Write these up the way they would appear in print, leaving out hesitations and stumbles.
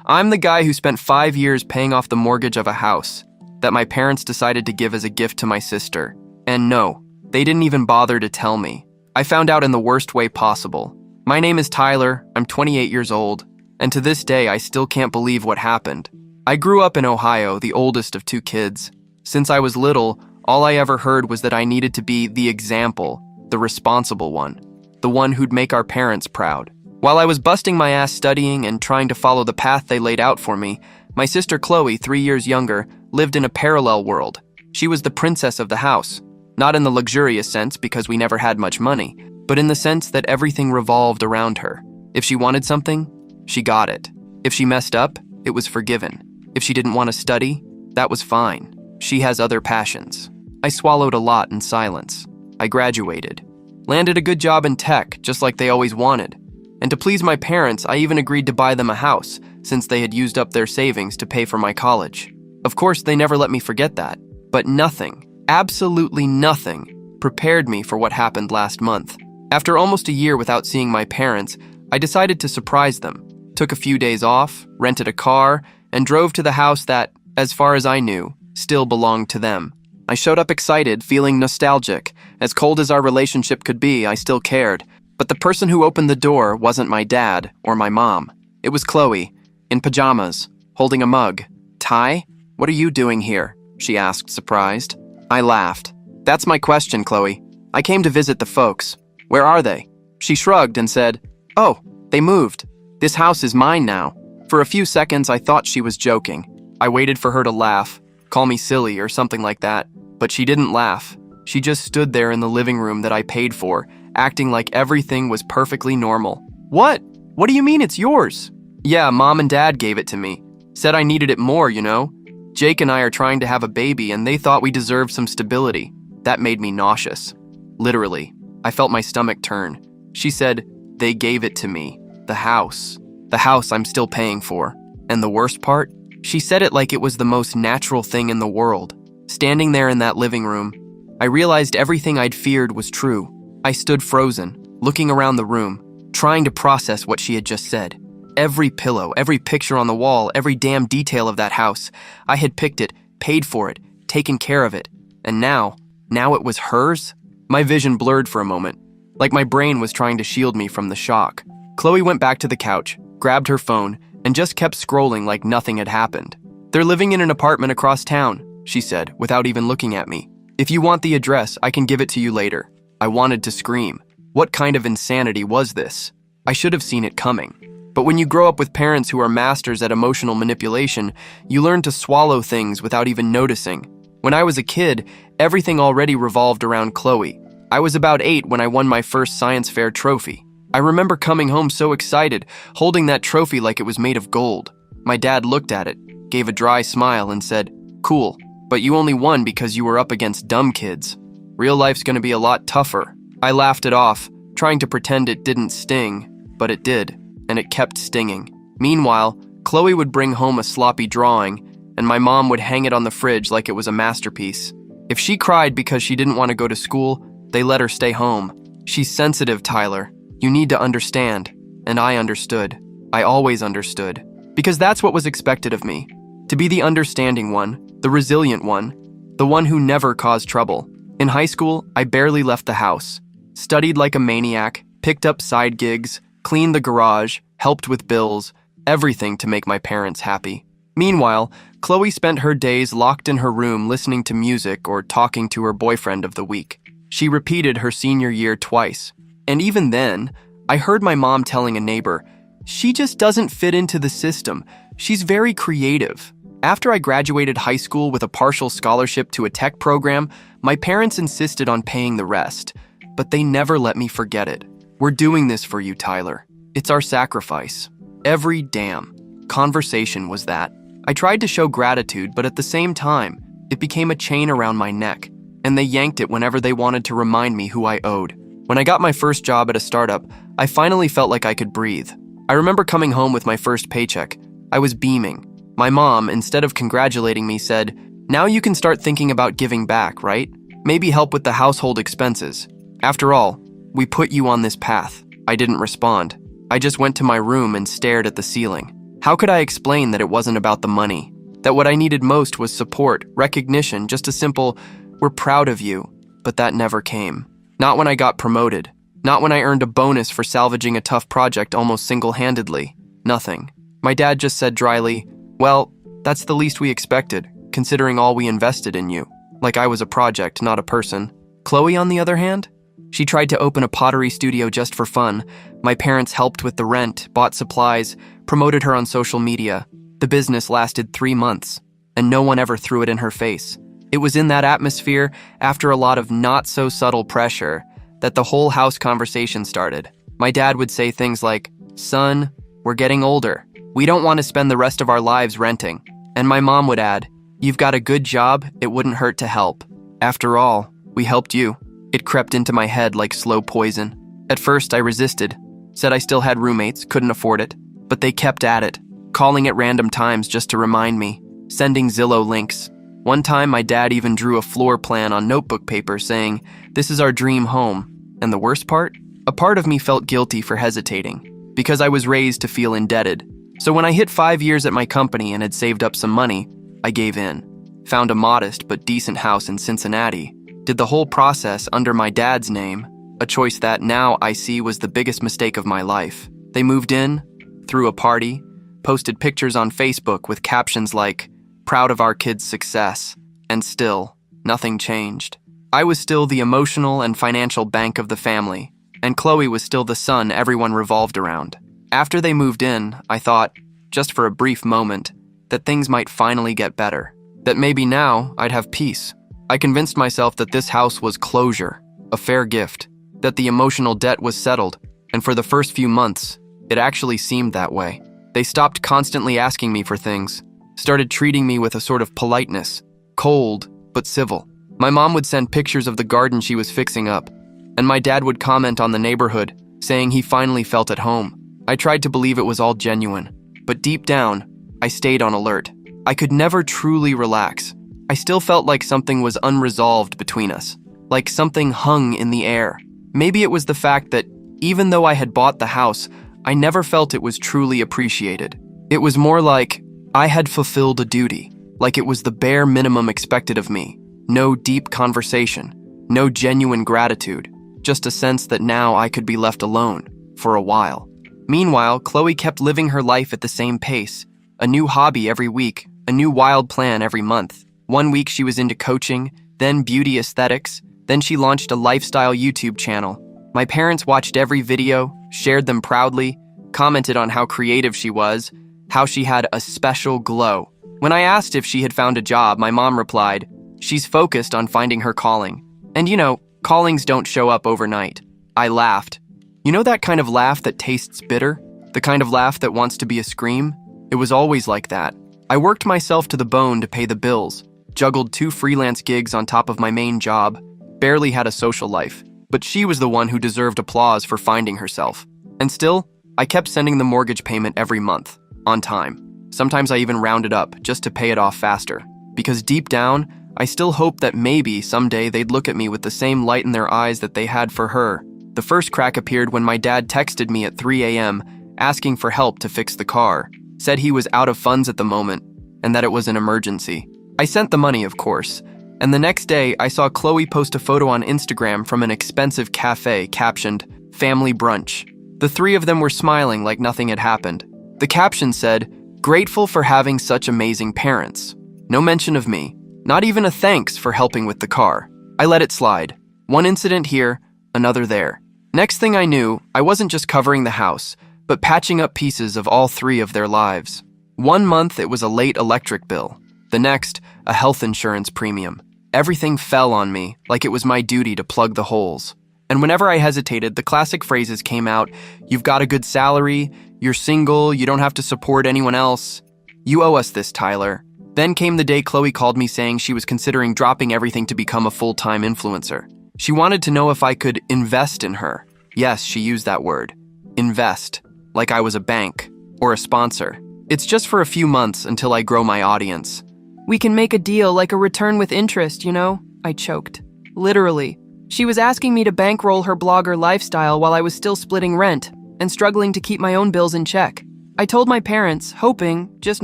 I'm the guy who spent 5 years paying off the mortgage of a house that my parents decided to give as a gift to my sister. And no, they didn't even bother to tell me. I found out in the worst way possible. My name is Tyler, I'm 28 years old, and to this day I still can't believe what happened. I grew up in Ohio, the oldest of 2 kids. Since I was little, all I ever heard was that I needed to be the example, the responsible one, the one who'd make our parents proud. While I was busting my ass studying and trying to follow the path they laid out for me, my sister Chloe, 3 years younger, lived in a parallel world. She was the princess of the house, not in the luxurious sense because we never had much money, but in the sense that everything revolved around her. If she wanted something, she got it. If she messed up, it was forgiven. If she didn't want to study, that was fine. She has other passions. I swallowed a lot in silence. I graduated, landed a good job in tech, just like they always wanted. And to please my parents, I even agreed to buy them a house, since they had used up their savings to pay for my college. Of course, they never let me forget that. But nothing, absolutely nothing, prepared me for what happened last month. After almost a year without seeing my parents, I decided to surprise them. Took a few days off, rented a car, and drove to the house that, as far as I knew, still belonged to them. I showed up excited, feeling nostalgic. As cold as our relationship could be, I still cared. But the person who opened the door wasn't my dad or my mom. It was Chloe, in pajamas, holding a mug. "Ty, what are you doing here?" she asked, surprised. I laughed. "That's my question, Chloe. I came to visit the folks. Where are they?" She shrugged and said, "Oh, they moved. This house is mine now." For a few seconds, I thought she was joking. I waited for her to laugh, call me silly or something like that. But she didn't laugh. She just stood there in the living room that I paid for, acting like everything was perfectly normal. "What? What do you mean it's yours?" "Yeah, Mom and Dad gave it to me. Said I needed it more, you know? Jake and I are trying to have a baby and they thought we deserved some stability." That made me nauseous. Literally, I felt my stomach turn. She said, "They gave it to me. The house. The house I'm still paying for." And the worst part? She said it like it was the most natural thing in the world. Standing there in that living room, I realized everything I'd feared was true. I stood frozen, looking around the room, trying to process what she had just said. Every pillow, every picture on the wall, every damn detail of that house. I had picked it, paid for it, taken care of it. And now it was hers? My vision blurred for a moment, like my brain was trying to shield me from the shock. Chloe went back to the couch, grabbed her phone, and just kept scrolling like nothing had happened. "They're living in an apartment across town," she said, without even looking at me. "If you want the address, I can give it to you later." I wanted to scream. What kind of insanity was this? I should have seen it coming. But when you grow up with parents who are masters at emotional manipulation, you learn to swallow things without even noticing. When I was a kid, everything already revolved around Chloe. I was about 8 when I won my first science fair trophy. I remember coming home so excited, holding that trophy like it was made of gold. My dad looked at it, gave a dry smile, and said, "Cool, but you only won because you were up against dumb kids. Real life's gonna be a lot tougher." I laughed it off, trying to pretend it didn't sting, but it did, and it kept stinging. Meanwhile, Chloe would bring home a sloppy drawing, and my mom would hang it on the fridge like it was a masterpiece. If she cried because she didn't want to go to school, they let her stay home. "She's sensitive, Tyler. You need to understand." And I understood. I always understood. Because that's what was expected of me. To be the understanding one, the resilient one, the one who never caused trouble. In high school, I barely left the house. Studied like a maniac, picked up side gigs, cleaned the garage, helped with bills, everything to make my parents happy. Meanwhile, Chloe spent her days locked in her room listening to music or talking to her boyfriend of the week. She repeated her senior year twice. And even then, I heard my mom telling a neighbor, "She just doesn't fit into the system. She's very creative." After I graduated high school with a partial scholarship to a tech program, my parents insisted on paying the rest, but they never let me forget it. "We're doing this for you, Tyler. It's our sacrifice." Every damn conversation was that. I tried to show gratitude, but at the same time, it became a chain around my neck, and they yanked it whenever they wanted to remind me who I owed. When I got my first job at a startup, I finally felt like I could breathe. I remember coming home with my first paycheck. I was beaming. My mom, instead of congratulating me, said, "Now you can start thinking about giving back, right? Maybe help with the household expenses. After all, we put you on this path." I didn't respond. I just went to my room and stared at the ceiling. How could I explain that it wasn't about the money? That what I needed most was support, recognition, just a simple, "We're proud of you," but that never came. Not when I got promoted. Not when I earned a bonus for salvaging a tough project almost single-handedly. Nothing. My dad just said dryly, "Well, that's the least we expected, considering all we invested in you." Like I was a project, not a person. Chloe, on the other hand? She tried to open a pottery studio just for fun. My parents helped with the rent, bought supplies, promoted her on social media. The business lasted 3 months, and no one ever threw it in her face. It was in that atmosphere, after a lot of not-so-subtle pressure, that the whole house conversation started. My dad would say things like, "Son, we're getting older. We don't want to spend the rest of our lives renting." And my mom would add, "You've got a good job, it wouldn't hurt to help. After all, we helped you." It crept into my head like slow poison. At first, I resisted, said I still had roommates, couldn't afford it, but they kept at it, calling at random times just to remind me, sending Zillow links. One time, my dad even drew a floor plan on notebook paper saying, "This is our dream home." And the worst part? A part of me felt guilty for hesitating, because I was raised to feel indebted. So when I hit 5 years at my company and had saved up some money, I gave in. Found a modest but decent house in Cincinnati. Did the whole process under my dad's name, a choice that now I see was the biggest mistake of my life. They moved in, threw a party, posted pictures on Facebook with captions like, "Proud of our kid's success," and still, nothing changed. I was still the emotional and financial bank of the family, and Chloe was still the son everyone revolved around. After they moved in, I thought, just for a brief moment, that things might finally get better, that maybe now I'd have peace. I convinced myself that this house was closure, a fair gift, that the emotional debt was settled, and for the first few months, it actually seemed that way. They stopped constantly asking me for things, started treating me with a sort of politeness, cold but civil. My mom would send pictures of the garden she was fixing up, and my dad would comment on the neighborhood, saying he finally felt at home. I tried to believe it was all genuine, but deep down, I stayed on alert. I could never truly relax. I still felt like something was unresolved between us, like something hung in the air. Maybe it was the fact that, even though I had bought the house, I never felt it was truly appreciated. It was more like I had fulfilled a duty, like it was the bare minimum expected of me. No deep conversation, no genuine gratitude, just a sense that now I could be left alone, for a while. Meanwhile, Chloe kept living her life at the same pace, a new hobby every week, a new wild plan every month. One week she was into coaching, then beauty aesthetics, then she launched a lifestyle YouTube channel. My parents watched every video, shared them proudly, commented on how creative she was, how she had a special glow. When I asked if she had found a job, my mom replied, "She's focused on finding her calling. And you know, callings don't show up overnight." I laughed. You know that kind of laugh that tastes bitter? The kind of laugh that wants to be a scream? It was always like that. I worked myself to the bone to pay the bills, juggled 2 freelance gigs on top of my main job, barely had a social life. But she was the one who deserved applause for finding herself. And still, I kept sending the mortgage payment every month, on time. Sometimes I even rounded up just to pay it off faster. Because deep down, I still hoped that maybe someday they'd look at me with the same light in their eyes that they had for her. The first crack appeared when my dad texted me at 3 a.m. asking for help to fix the car, said he was out of funds at the moment, and that it was an emergency. I sent the money, of course, and the next day I saw Chloe post a photo on Instagram from an expensive cafe captioned, "Family Brunch." The 3 of them were smiling like nothing had happened. The caption said, "Grateful for having such amazing parents." No mention of me, not even a thanks for helping with the car. I let it slide. One incident here, another there. Next thing I knew, I wasn't just covering the house, but patching up pieces of all 3 of their lives. One month it was a late electric bill. The next, a health insurance premium. Everything fell on me, like it was my duty to plug the holes. And whenever I hesitated, the classic phrases came out, "You've got a good salary, you're single, you don't have to support anyone else. You owe us this, Tyler." Then came the day Chloe called me saying she was considering dropping everything to become a full-time influencer. She wanted to know if I could invest in her. Yes, she used that word. Invest. Like I was a bank or a sponsor. It's just for a few months until I grow my audience. "We can make a deal like a return with interest, you know?" I choked. Literally. She was asking me to bankroll her blogger lifestyle while I was still splitting rent and struggling to keep my own bills in check. I told my parents, hoping, just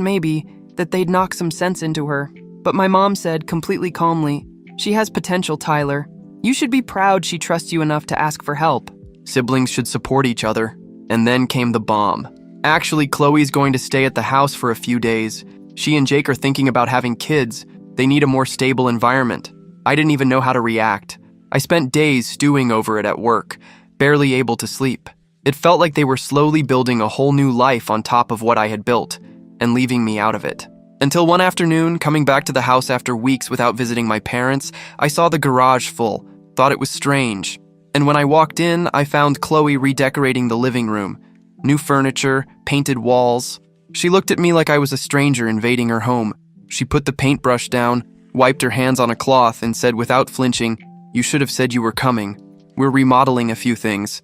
maybe, that they'd knock some sense into her. But my mom said, completely calmly, "She has potential, Tyler. You should be proud she trusts you enough to ask for help." Siblings should support each other. And then came the bomb. Actually, Chloe's going to stay at the house for a few days. She and Jake are thinking about having kids. They need a more stable environment. I didn't even know how to react. I spent days stewing over it at work, barely able to sleep. It felt like they were slowly building a whole new life on top of what I had built, and leaving me out of it. Until one afternoon, coming back to the house after weeks without visiting my parents, I saw the garage full, thought it was strange. And when I walked in, I found Chloe redecorating the living room. New furniture, painted walls. She looked at me like I was a stranger invading her home. She put the paintbrush down, wiped her hands on a cloth, and said without flinching, "You should have said you were coming. We're remodeling a few things."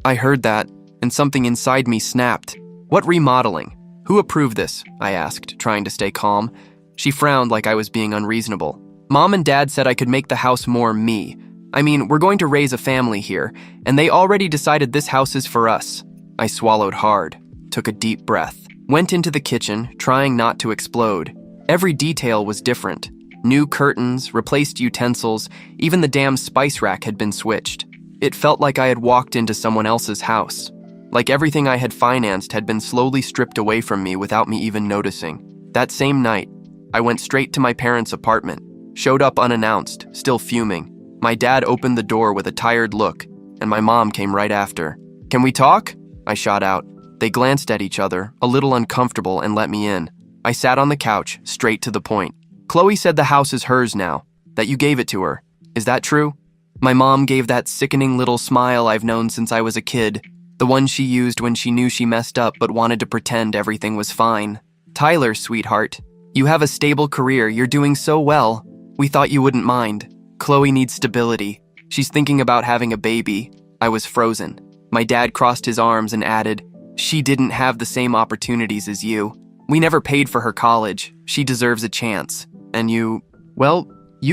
I heard that, and something inside me snapped. "What remodeling? Who approved this?" I asked, trying to stay calm. She frowned like I was being unreasonable. "Mom and Dad said I could make the house more me. I mean, we're going to raise a family here, and they already decided this house is for us." I swallowed hard, took a deep breath, went into the kitchen, trying not to explode. Every detail was different. New curtains, replaced utensils, even the damn spice rack had been switched. It felt like I had walked into someone else's house. Like everything I had financed had been slowly stripped away from me without me even noticing. That same night, I went straight to my parents' apartment, showed up unannounced, still fuming. My dad opened the door with a tired look, and my mom came right after. "Can we talk?" I shot out. They glanced at each other, a little uncomfortable, and let me in. I sat on the couch, straight to the point. "Chloe said the house is hers now, that you gave it to her. Is that true?" My mom gave that sickening little smile I've known since I was a kid, the one she used when she knew she messed up but wanted to pretend everything was fine. "Tyler, sweetheart, you have a stable career, you're doing so well. We thought you wouldn't mind. Chloe needs stability. She's thinking about having a baby." I was frozen. My dad crossed his arms and added, "She didn't have the same opportunities as you. We never paid for her college. She deserves a chance. And you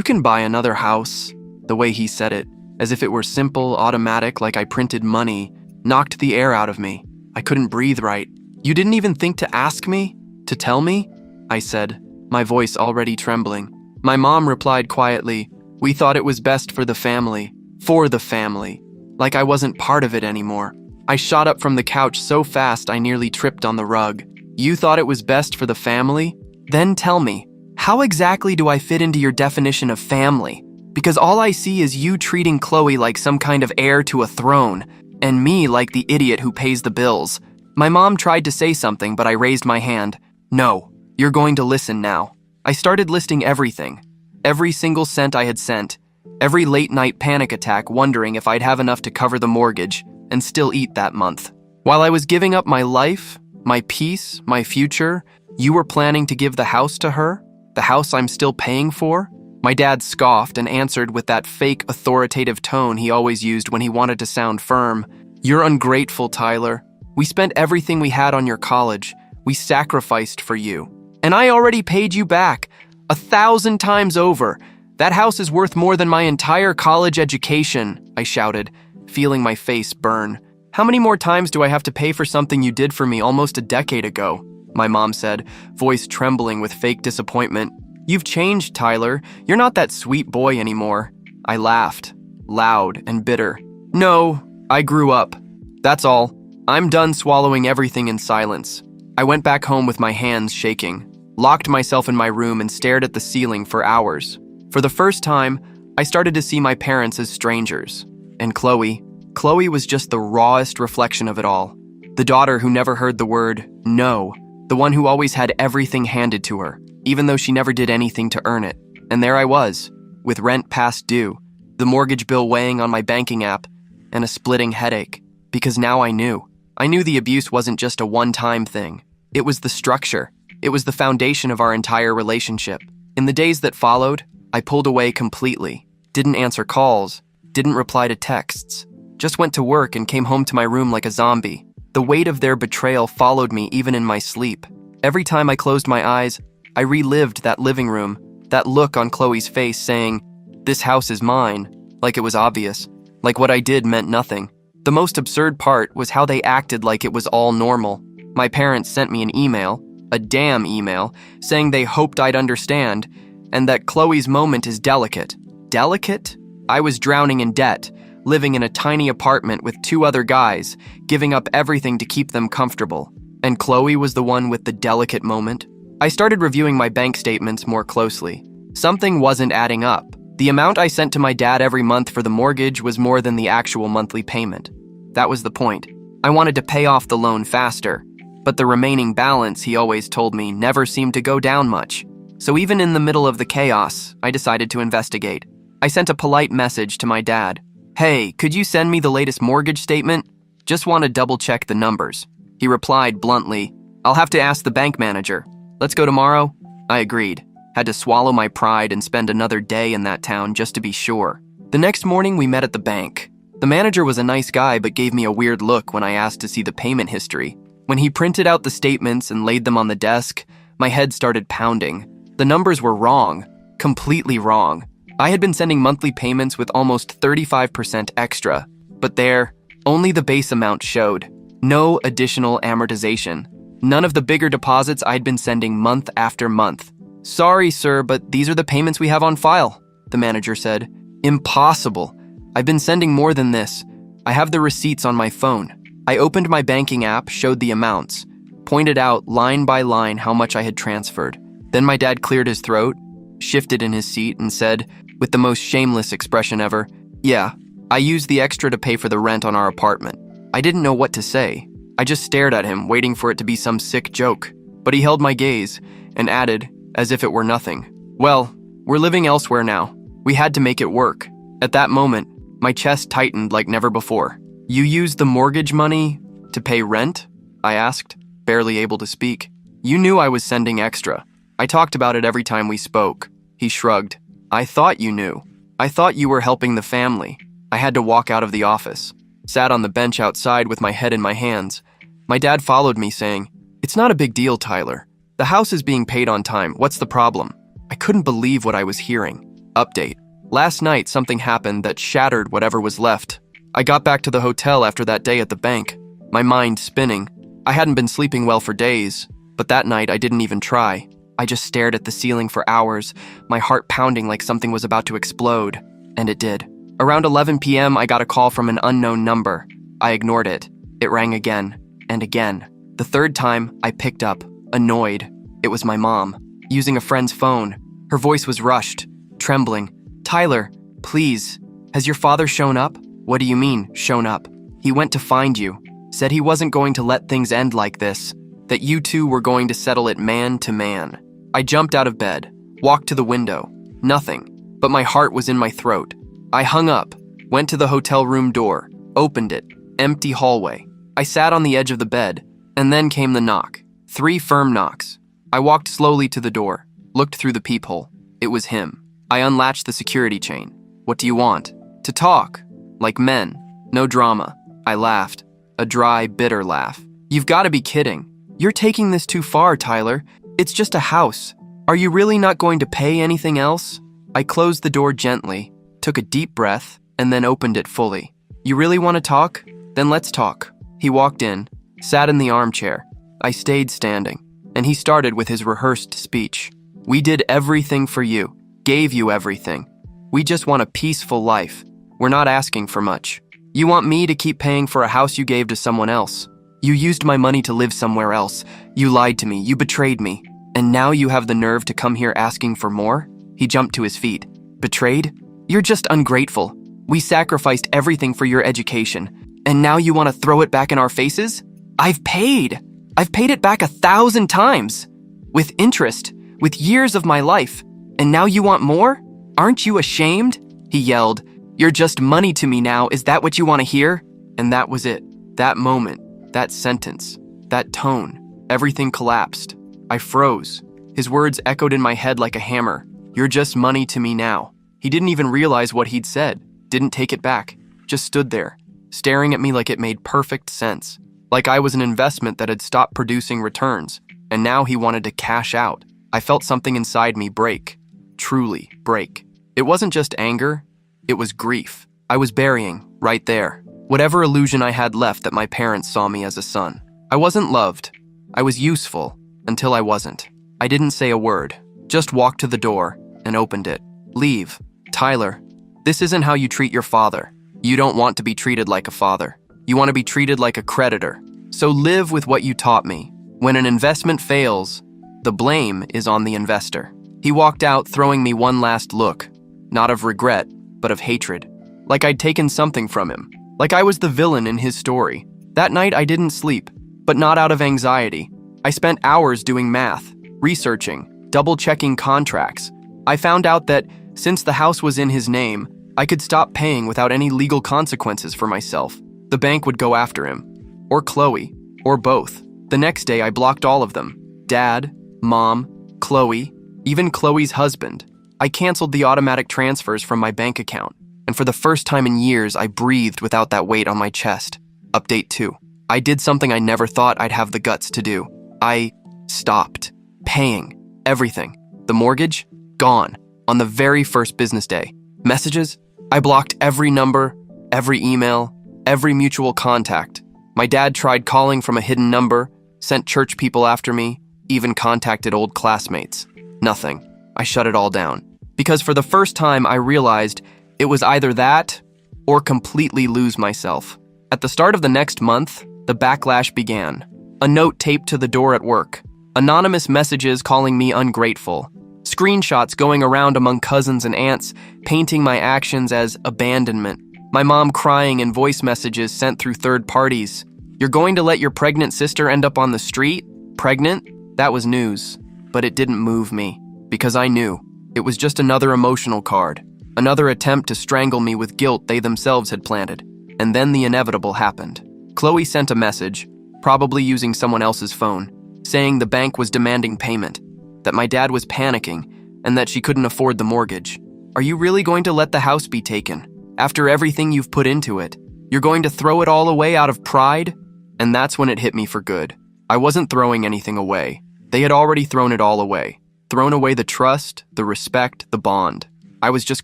can buy another house." The way he said it, as if it were simple, automatic, like I printed money, knocked the air out of me. I couldn't breathe right. "You didn't even think to ask me? To tell me?" I said, my voice already trembling. My mom replied quietly, "We thought it was best for the family. For the family." Like I wasn't part of it anymore. I shot up from the couch so fast I nearly tripped on the rug. "You thought it was best for the family? Then tell me, how exactly do I fit into your definition of family? Because all I see is you treating Chloe like some kind of heir to a throne, and me like the idiot who pays the bills." My mom tried to say something, but I raised my hand. "No, you're going to listen now." I started listing everything. Every single cent I had sent. Every late-night panic attack wondering if I'd have enough to cover the mortgage and still eat that month. While I was giving up my life, my peace, my future, you were planning to give the house to her? The house I'm still paying for? My dad scoffed and answered with that fake authoritative tone he always used when he wanted to sound firm. "You're ungrateful, Tyler. We spent everything we had on your college. We sacrificed for you. And I already paid you back 1,000 times over. That house is worth more than my entire college education," I shouted, feeling my face burn. "How many more times do I have to pay for something you did for me almost a decade ago?" My mom said, voice trembling with fake disappointment. "You've changed, Tyler. You're not that sweet boy anymore." I laughed, loud and bitter. "No, I grew up. That's all. I'm done swallowing everything in silence." I went back home with my hands shaking, locked myself in my room and stared at the ceiling for hours. For the first time, I started to see my parents as strangers. And Chloe was just the rawest reflection of it all. The daughter who never heard the word no, the one who always had everything handed to her, even though she never did anything to earn it. And there I was, with rent past due, the mortgage bill weighing on my banking app, and a splitting headache. Because now I knew. I knew the abuse wasn't just a one-time thing. It was the structure. It was the foundation of our entire relationship. In the days that followed, I pulled away completely, didn't answer calls, didn't reply to texts, just went to work and came home to my room like a zombie. The weight of their betrayal followed me even in my sleep. Every time I closed my eyes, I relived that living room, that look on Chloe's face saying, "This house is mine," like it was obvious, like what I did meant nothing. The most absurd part was how they acted like it was all normal. My parents sent me an email, a damn email, saying they hoped I'd understand, and that Chloe's moment is delicate. Delicate? I was drowning in debt, living in a tiny apartment with 2 other guys, giving up everything to keep them comfortable. And Chloe was the one with the delicate moment. I started reviewing my bank statements more closely. Something wasn't adding up. The amount I sent to my dad every month for the mortgage was more than the actual monthly payment. That was the point. I wanted to pay off the loan faster, but the remaining balance, he always told me, never seemed to go down much. So even in the middle of the chaos, I decided to investigate. I sent a polite message to my dad. "Hey, could you send me the latest mortgage statement? Just want to double-check the numbers." He replied bluntly, "I'll have to ask the bank manager. Let's go tomorrow?" I agreed. Had to swallow my pride and spend another day in that town just to be sure. The next morning, we met at the bank. The manager was a nice guy but gave me a weird look when I asked to see the payment history. When he printed out the statements and laid them on the desk, my head started pounding. The numbers were wrong, completely wrong. I had been sending monthly payments with almost 35% extra, but there, only the base amount showed. No additional amortization. None of the bigger deposits I'd been sending month after month. "Sorry, sir, but these are the payments we have on file," the manager said. "Impossible. I've been sending more than this. I have the receipts on my phone." I opened my banking app, showed the amounts, pointed out line by line how much I had transferred. Then my dad cleared his throat, shifted in his seat, and said, with the most shameless expression ever, "Yeah, I used the extra to pay for the rent on our apartment." I didn't know what to say. I just stared at him, waiting for it to be some sick joke. But he held my gaze and added, as if it were nothing, "Well, we're living elsewhere now. We had to make it work." At that moment, my chest tightened like never before. "You used the mortgage money to pay rent?" I asked, barely able to speak. "You knew I was sending extra. I talked about it every time we spoke." He shrugged. "I thought you knew. I thought you were helping the family." I had to walk out of the office. Sat on the bench outside with my head in my hands. My dad followed me, saying, "It's not a big deal, Tyler. The house is being paid on time. What's the problem?" I couldn't believe what I was hearing. Update. Last night, something happened that shattered whatever was left. I got back to the hotel after that day at the bank, my mind spinning. I hadn't been sleeping well for days, but that night I didn't even try. I just stared at the ceiling for hours, my heart pounding like something was about to explode. And it did. Around 11 p.m., I got a call from an unknown number. I ignored it. It rang again and again. The third time, I picked up, annoyed. It was my mom, using a friend's phone. Her voice was rushed, trembling. "Tyler, please, has your father shown up?" "What do you mean, shown up?" "He went to find you. Said he wasn't going to let things end like this. That you two were going to settle it man to man." I jumped out of bed, walked to the window. Nothing, but my heart was in my throat. I hung up, went to the hotel room door, opened it, empty hallway. I sat on the edge of the bed, and then came the knock. 3 firm knocks. I walked slowly to the door, looked through the peephole. It was him. I unlatched the security chain. "What do you want?" "To talk. Like men. No drama." I laughed. A dry, bitter laugh. "You've got to be kidding. You're taking this too far, Tyler. It's just a house. Are you really not going to pay anything else?" I closed the door gently, took a deep breath, and then opened it fully. "You really want to talk? Then let's talk." He walked in, sat in the armchair. I stayed standing, and he started with his rehearsed speech. "We did everything for you, gave you everything. We just want a peaceful life. We're not asking for much. You want me to keep paying for a house you gave to someone else. You used my money to live somewhere else. You lied to me, you betrayed me. And now you have the nerve to come here asking for more?" He jumped to his feet. "Betrayed? You're just ungrateful. We sacrificed everything for your education, and now you want to throw it back in our faces? I've paid it back 1,000 times. With interest, with years of my life. And now you want more? Aren't you ashamed?" He yelled. "You're just money to me now, is that what you want to hear?" And that was it. That moment, that sentence, that tone, everything collapsed. I froze. His words echoed in my head like a hammer. "You're just money to me now." He didn't even realize what he'd said, didn't take it back, just stood there, staring at me like it made perfect sense. Like I was an investment that had stopped producing returns, and now he wanted to cash out. I felt something inside me break, truly break. It wasn't just anger, it was grief. I was burying, right there, whatever illusion I had left that my parents saw me as a son. I wasn't loved, I was useful until I wasn't. I didn't say a word, just walked to the door and opened it. Leave. Tyler, this isn't how you treat your father. You don't want to be treated like a father. You want to be treated like a creditor. So live with what you taught me. When an investment fails, the blame is on the investor. He walked out, throwing me one last look, not of regret, but of hatred. Like I'd taken something from him. Like I was the villain in his story. That night I didn't sleep, but not out of anxiety. I spent hours doing math, researching, double-checking contracts. I found out that since the house was in his name, I could stop paying without any legal consequences for myself. The bank would go after him, or Chloe, or both. The next day I blocked all of them. Dad, Mom, Chloe, even Chloe's husband. I canceled the automatic transfers from my bank account, and for the first time in years, I breathed without that weight on my chest. Update 2. I did something I never thought I'd have the guts to do. I stopped paying everything. The mortgage? Gone. On the very first business day. Messages? I blocked every number, every email, every mutual contact. My dad tried calling from a hidden number, sent church people after me, even contacted old classmates. Nothing. I shut it all down. Because for the first time, I realized it was either that or completely lose myself. At the start of the next month, the backlash began. A note taped to the door at work. Anonymous messages calling me ungrateful. Screenshots going around among cousins and aunts, painting my actions as abandonment. My mom crying in voice messages sent through third parties. You're going to let your pregnant sister end up on the street? Pregnant? That was news. But it didn't move me, because I knew. It was just another emotional card. Another attempt to strangle me with guilt they themselves had planted. And then the inevitable happened. Chloe sent a message, probably using someone else's phone, saying the bank was demanding payment, that my dad was panicking, and that she couldn't afford the mortgage. Are you really going to let the house be taken? After everything you've put into it, you're going to throw it all away out of pride? And that's when it hit me for good. I wasn't throwing anything away. They had already thrown it all away. Thrown away the trust, the respect, the bond. I was just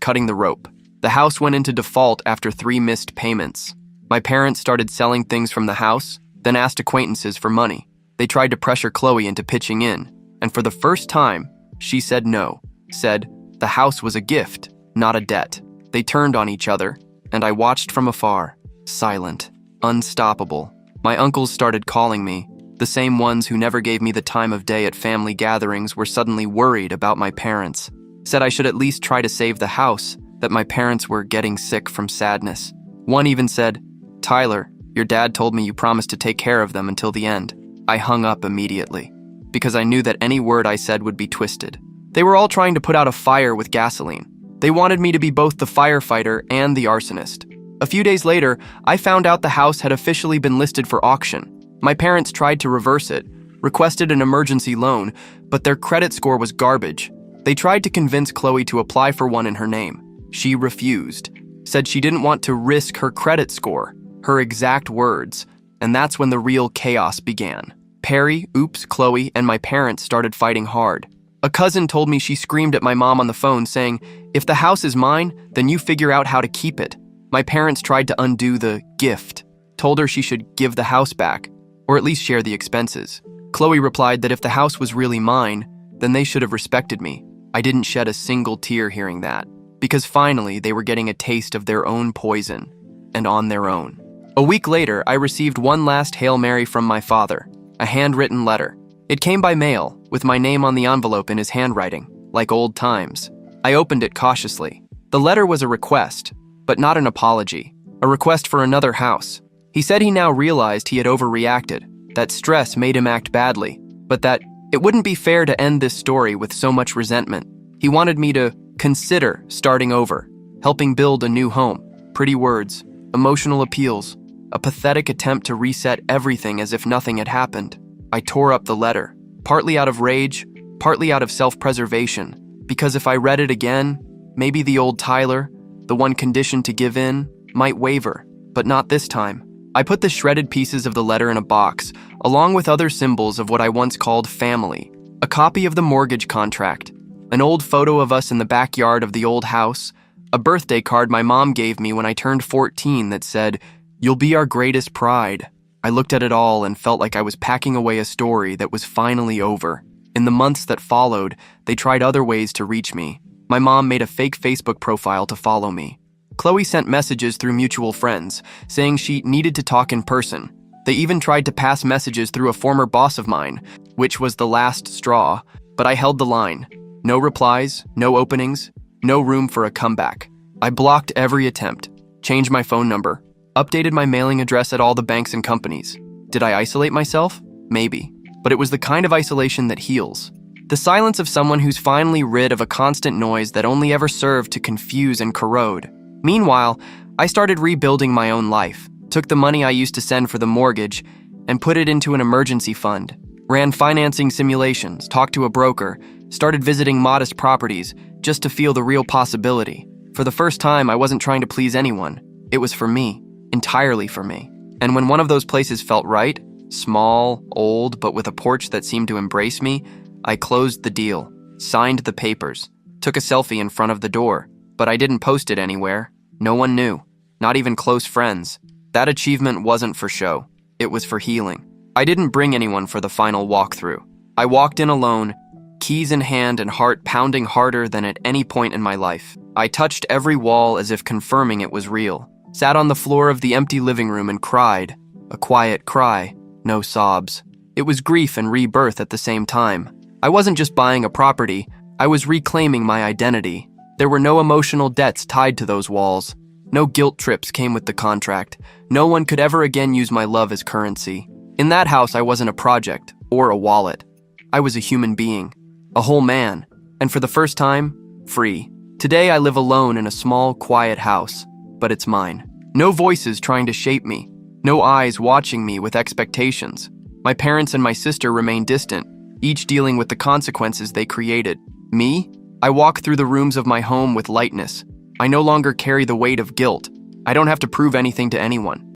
cutting the rope. The house went into default after 3 missed payments. My parents started selling things from the house, then asked acquaintances for money. They tried to pressure Chloe into pitching in, and for the first time, she said no. Said the house was a gift, not a debt. They turned on each other, and I watched from afar, silent, unstoppable. My uncles started calling me. The same ones who never gave me the time of day at family gatherings were suddenly worried about my parents. Said I should at least try to save the house, that my parents were getting sick from sadness. One even said, Tyler, your dad told me you promised to take care of them until the end. I hung up immediately, because I knew that any word I said would be twisted. They were all trying to put out a fire with gasoline. They wanted me to be both the firefighter and the arsonist. A few days later, I found out the house had officially been listed for auction. My parents tried to reverse it, requested an emergency loan, but their credit score was garbage. They tried to convince Chloe to apply for one in her name. She refused, said she didn't want to risk her credit score, her exact words, and that's when the real chaos began. Perry, Chloe, and my parents started fighting hard. A cousin told me she screamed at my mom on the phone saying, if the house is mine, then you figure out how to keep it. My parents tried to undo the gift, told her she should give the house back, or at least share the expenses. Chloe replied that if the house was really mine, then they should have respected me. I didn't shed a single tear hearing that, because finally they were getting a taste of their own poison, and on their own. A week later, I received one last Hail Mary from my father, a handwritten letter. It came by mail, with my name on the envelope in his handwriting, like old times. I opened it cautiously. The letter was a request, but not an apology, a request for another house. He said he now realized he had overreacted, that stress made him act badly, but that it wouldn't be fair to end this story with so much resentment. He wanted me to consider starting over, helping build a new home. Pretty words, emotional appeals, a pathetic attempt to reset everything as if nothing had happened. I tore up the letter, partly out of rage, partly out of self-preservation, because if I read it again, maybe the old Tyler, the one conditioned to give in, might waver, but not this time. I put the shredded pieces of the letter in a box, along with other symbols of what I once called family. A copy of the mortgage contract, an old photo of us in the backyard of the old house, a birthday card my mom gave me when I turned 14 that said, "You'll be our greatest pride." I looked at it all and felt like I was packing away a story that was finally over. In the months that followed, they tried other ways to reach me. My mom made a fake Facebook profile to follow me. Chloe sent messages through mutual friends, saying she needed to talk in person. They even tried to pass messages through a former boss of mine, which was the last straw, but I held the line. No replies, no openings, no room for a comeback. I blocked every attempt, changed my phone number, updated my mailing address at all the banks and companies. Did I isolate myself? Maybe. But it was the kind of isolation that heals. The silence of someone who's finally rid of a constant noise that only ever served to confuse and corrode. Meanwhile, I started rebuilding my own life, took the money I used to send for the mortgage and put it into an emergency fund, ran financing simulations, talked to a broker, started visiting modest properties just to feel the real possibility. For the first time, I wasn't trying to please anyone. It was for me, entirely for me. And when one of those places felt right, small, old, but with a porch that seemed to embrace me, I closed the deal, signed the papers, took a selfie in front of the door, but I didn't post it anywhere. No one knew, not even close friends. That achievement wasn't for show. It was for healing. I didn't bring anyone for the final walkthrough. I walked in alone, keys in hand and heart pounding harder than at any point in my life. I touched every wall as if confirming it was real. Sat on the floor of the empty living room and cried. A quiet cry, no sobs. It was grief and rebirth at the same time. I wasn't just buying a property, I was reclaiming my identity. There were no emotional debts tied to those walls. No guilt trips came with the contract. No one could ever again use my love as currency. In that house, I wasn't a project or a wallet. I was a human being, a whole man, and for the first time, free. Today, I live alone in a small, quiet house, but it's mine. No voices trying to shape me. No eyes watching me with expectations. My parents and my sister remain distant, each dealing with the consequences they created. Me? I walk through the rooms of my home with lightness. I no longer carry the weight of guilt. I don't have to prove anything to anyone.